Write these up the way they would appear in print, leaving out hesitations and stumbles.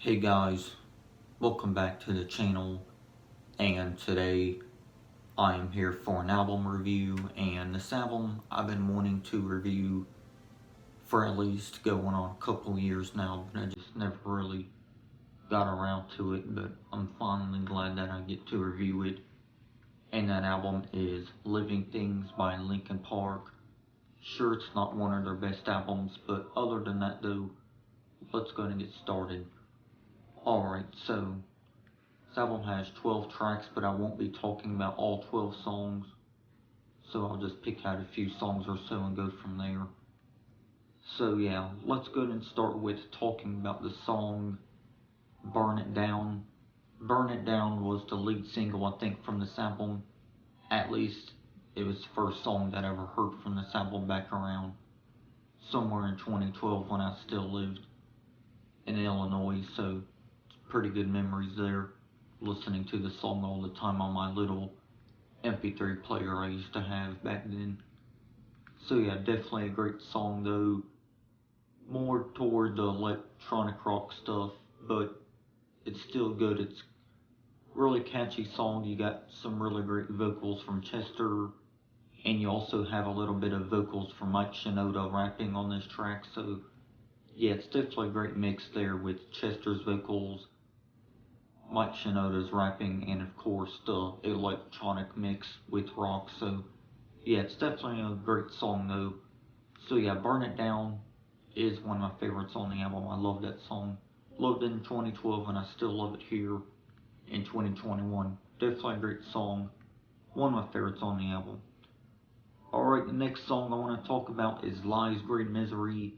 Hey guys, welcome back to the channel, and today I am here for an album review, and this album I've been wanting to review for at least going on a couple years now, but I just never really got around to it, but I'm finally glad that I get to review it, and that album is Living Things by Linkin Park. Sure, it's not one of their best albums, but other than that though, let's go and get started. Alright, so this album has 12 tracks, but I won't be talking about all 12 songs, so I'll just pick out a few songs or so and go from there. So yeah, let's go ahead and start with talking about the song Burn It Down. Burn It Down was the lead single, I think, from this album. At least it was the first song that I ever heard from this album back around somewhere in 2012 when I still lived in Illinois, so pretty good memories there, listening to the song all the time on my little MP3 player I used to have back then. So yeah, definitely a great song though, more toward the electronic rock stuff, but it's still good. It's a really catchy song. You got some really great vocals from Chester, and you also have a little bit of vocals from Mike Shinoda rapping on this track, so yeah, it's definitely a great mix there with Chester's vocals, Mike Shinoda's rapping, and of course the electronic mix with rock. So yeah, it's definitely a great song though. So yeah, Burn It Down is one of my favorites on the album. I love that song. Loved it in 2012 and I still love it here in 2021. Definitely a great song. One of my favorites on the album. Alright, the next song I want to talk about is Lies, Great Misery.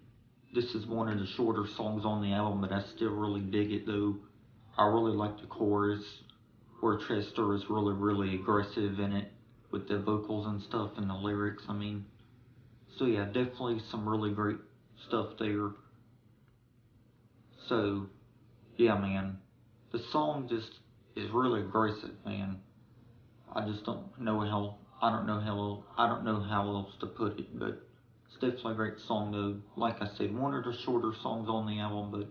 This is one of the shorter songs on the album, but I still really dig it though. I really like the chorus where Chester is really aggressive in it with the vocals and stuff and the lyrics. So yeah, definitely some really great stuff there. So yeah, man, the song just is really aggressive, man. I just don't know how I don't know how else to put it, but it's definitely a great song though. Like I said, one of the shorter songs on the album, but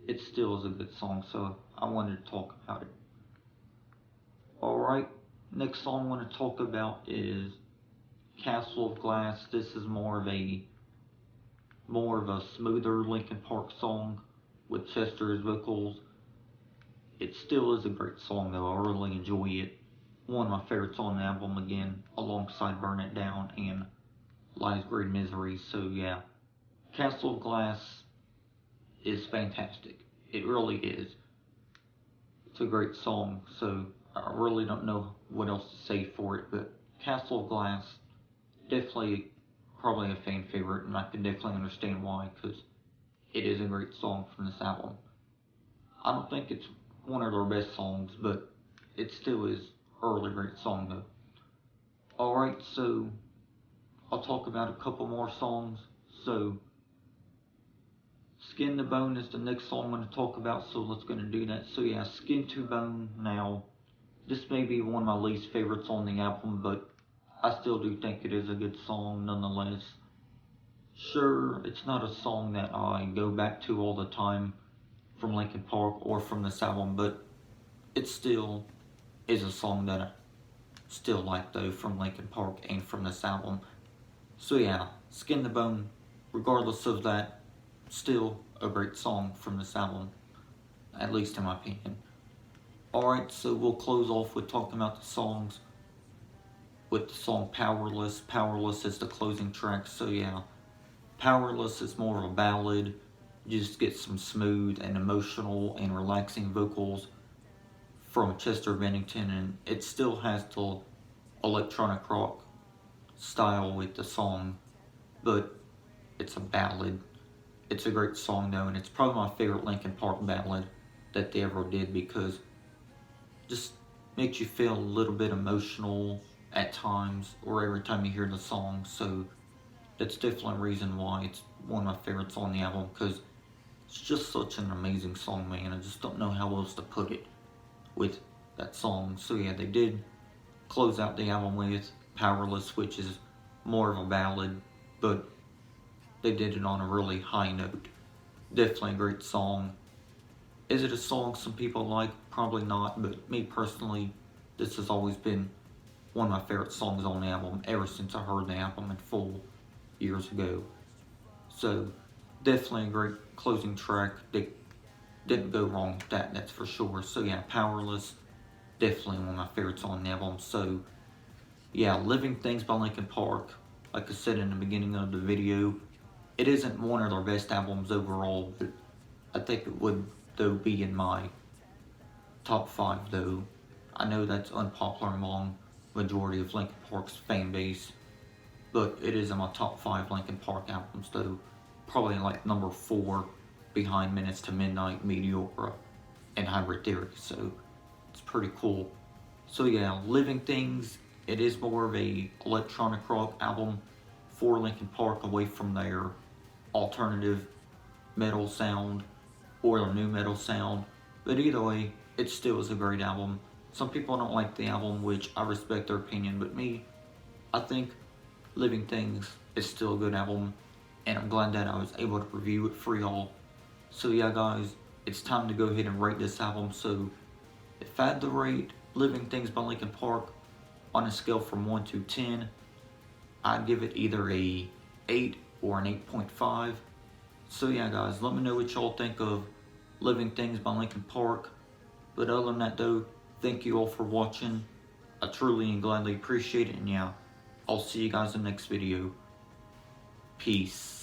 it still is a good song, so I wanted to talk about it. Alright, next song I want to talk about is Castle of Glass. This is more of a smoother Linkin Park song with Chester's vocals. It still is a great song though. I really enjoy it. One of my favorites on the album again, alongside Burn It Down and Lies, Great Misery. So yeah, Castle of Glass is fantastic. It really is. It's a great song, so I really don't know what else to say for it, but Castle of Glass, definitely probably a fan favorite, and I can definitely understand why, because it is a great song from this album. I don't think it's one of their best songs, but it still is a really great song though. Alright, so I'll talk about a couple more songs. So Skin to Bone is the next song I'm going to talk about, so let's go and do that. So yeah, Skin to Bone. Now, this may be one of my least favorites on the album, but I still do think it is a good song nonetheless. Sure, it's not a song that I go back to all the time from Linkin Park or from this album, but it still is a song that I still like though from Linkin Park and from this album. So yeah, Skin to Bone, regardless of that, still a great song from this album, at least in my opinion. Alright, so we'll close off with talking about the songs with the song Powerless. Powerless is the closing track, so yeah, Powerless is more of a ballad. You just get some smooth and emotional and relaxing vocals from Chester Bennington, and it still has the electronic rock style with the song, but it's a ballad. It's a great song though, and it's probably my favorite Linkin Park ballad that they ever did, because it just makes you feel a little bit emotional at times or every time you hear the song. So that's definitely a reason why it's one of my favorites on the album, because it's just such an amazing song, man. I just don't know how else to put it with that song. So yeah, they did close out the album with Powerless, which is more of a ballad, but they did it on a really high note. Definitely a great song. Is it a song some people like? Probably not, but me personally, this has always been one of my favorite songs on the album ever since I heard the album in full years ago. So definitely a great closing track. They didn't go wrong with that, that's for sure. So yeah, Powerless, definitely one of my favorites on the album. So yeah, Living Things by Linkin Park, like I said in the beginning of the video, it isn't one of their best albums overall, but I think it would though be in my top 5 though. I know that's unpopular among majority of Linkin Park's fan base, but it is in my top 5 Linkin Park albums though. Probably like number 4 behind Minutes to Midnight, Meteora, and Hybrid Theory, so it's pretty cool. So yeah, Living Things, it is more of a electronic rock album for Linkin Park, away from their alternative metal sound or their new metal sound. But either way, it still is a great album. Some people don't like the album, which I respect their opinion, but me, I think Living Things is still a good album, and I'm glad that I was able to review it for y'all. So yeah guys, it's time to go ahead and rate this album. So if I had to rate Living Things by Linkin Park on a scale from 1 to 10, I'd give it either a 8 or an 8.5. So yeah guys, let me know what y'all think of Living Things by Linkin Park. But other than that though, thank you all for watching. I truly and gladly appreciate it, and yeah, I'll see you guys in the next video. Peace.